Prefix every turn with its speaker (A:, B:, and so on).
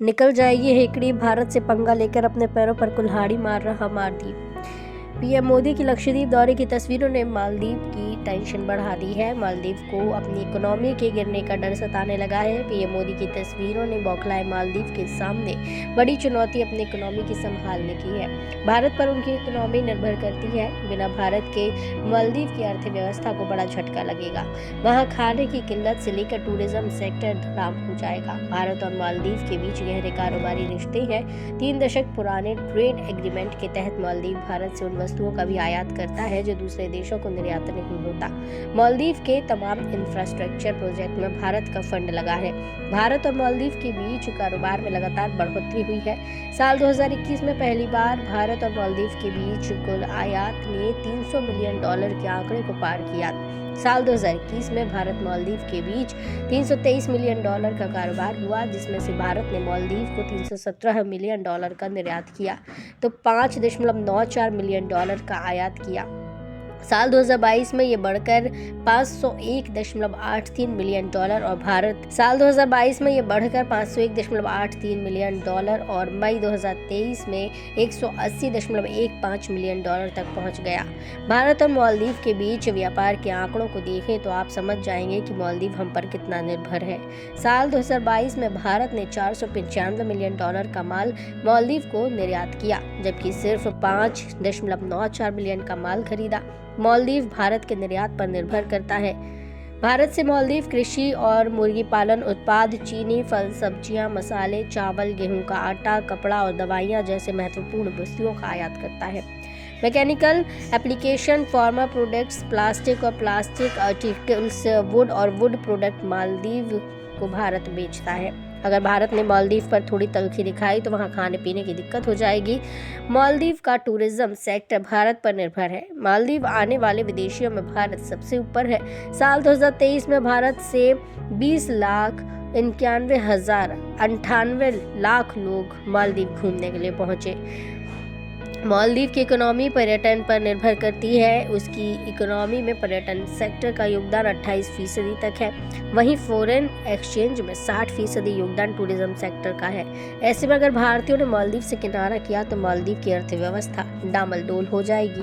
A: निकल जाएगी हेकड़ी, भारत से पंगा लेकर अपने पैरों पर कुल्हाड़ी मार रहा मालदीव। पीएम मोदी की लक्षद्वीप दौरे की तस्वीरों ने मालदीव की टेंशन बढ़ा दी है। मालदीव को अपनी इकोनॉमी के गिरने का डर सताने लगा है। पीएम मोदी की तस्वीरों ने बौखलाए मालदीव के सामने बड़ी चुनौती अपनी इकोनॉमी की संभालने की है। भारत पर उनकी इकोनॉमी निर्भर करती है। बिना भारत के मालदीव की अर्थव्यवस्था को बड़ा झटका लगेगा। वहाँ खाने की किल्लत से लेकर टूरिज्म सेक्टर धराम हो जाएगा। भारत और मालदीव के बीच गहरे कारोबारी रिश्ते हैं। 3 दशक पुराने ट्रेड एग्रीमेंट के तहत मालदीव भारत से उन वस्तुओं का भी आयात करता है जो दूसरे देशों को निर्यात नहीं होता। मालदीव के तमाम इंफ्रास्ट्रक्चर प्रोजेक्ट में भारत का फंड लगा है। भारत और मालदीव के बीच कारोबार में लगातार बढ़ोतरी हुई है। साल 2021 में पहली बार भारत और मालदीव के बीच कुल आयात ने $300 मिलियन के आंकड़े को पार किया। साल 2021 में भारत मालदीव के बीच $323 मिलियन का कारोबार हुआ, जिसमें से भारत ने मालदीव को $317 मिलियन का निर्यात किया तो $5.94 मिलियन का आयात किया। साल 2022 में ये बढ़कर $501.83 मिलियन और भारत साल 2022 में ये बढ़कर $501.83 मिलियन और मई 2023 में $180.15 मिलियन तक पहुंच गया। भारत और मालदीव के बीच व्यापार के आंकड़ों को देखें तो आप समझ जाएंगे कि मालदीव हम पर कितना निर्भर है। साल 2022 में भारत ने $495 मिलियन का माल मालदीव को निर्यात किया, जबकि सिर्फ $5.94 मिलियन का माल खरीदा। मालदीव भारत के निर्यात पर निर्भर करता है। भारत से मालदीव कृषि और मुर्गी पालन उत्पाद, चीनी, फल, सब्जियां, मसाले, चावल, गेहूं का आटा, कपड़ा और दवाइयां जैसे महत्वपूर्ण वस्तुओं का आयात करता है। Mechanical application, pharma products, plastic और प्लास्टिक आर्टिकल्स, वुड और वुड प्रोडक्ट मालदीव को भारत बेचता है। अगर भारत ने मालदीव पर थोड़ी तलखी दिखाई तो वहां खाने पीने की दिक्कत हो जाएगी। मालदीव का टूरिज्म सेक्टर भारत पर निर्भर है। मालदीव आने वाले विदेशियों में भारत सबसे ऊपर है। साल 2023 में भारत से 20,91,098 लाख लोग मालदीव घूमने के लिए पहुंचे। मालदीव की इकोनॉमी पर्यटन पर निर्भर करती है। उसकी इकोनॉमी में पर्यटन सेक्टर का योगदान 28% तक है। वहीं फॉरेन एक्सचेंज में 60% योगदान टूरिज्म सेक्टर का है। ऐसे में अगर भारतीयों ने मालदीव से किनारा किया तो मालदीव की अर्थव्यवस्था डामाडोल हो जाएगी।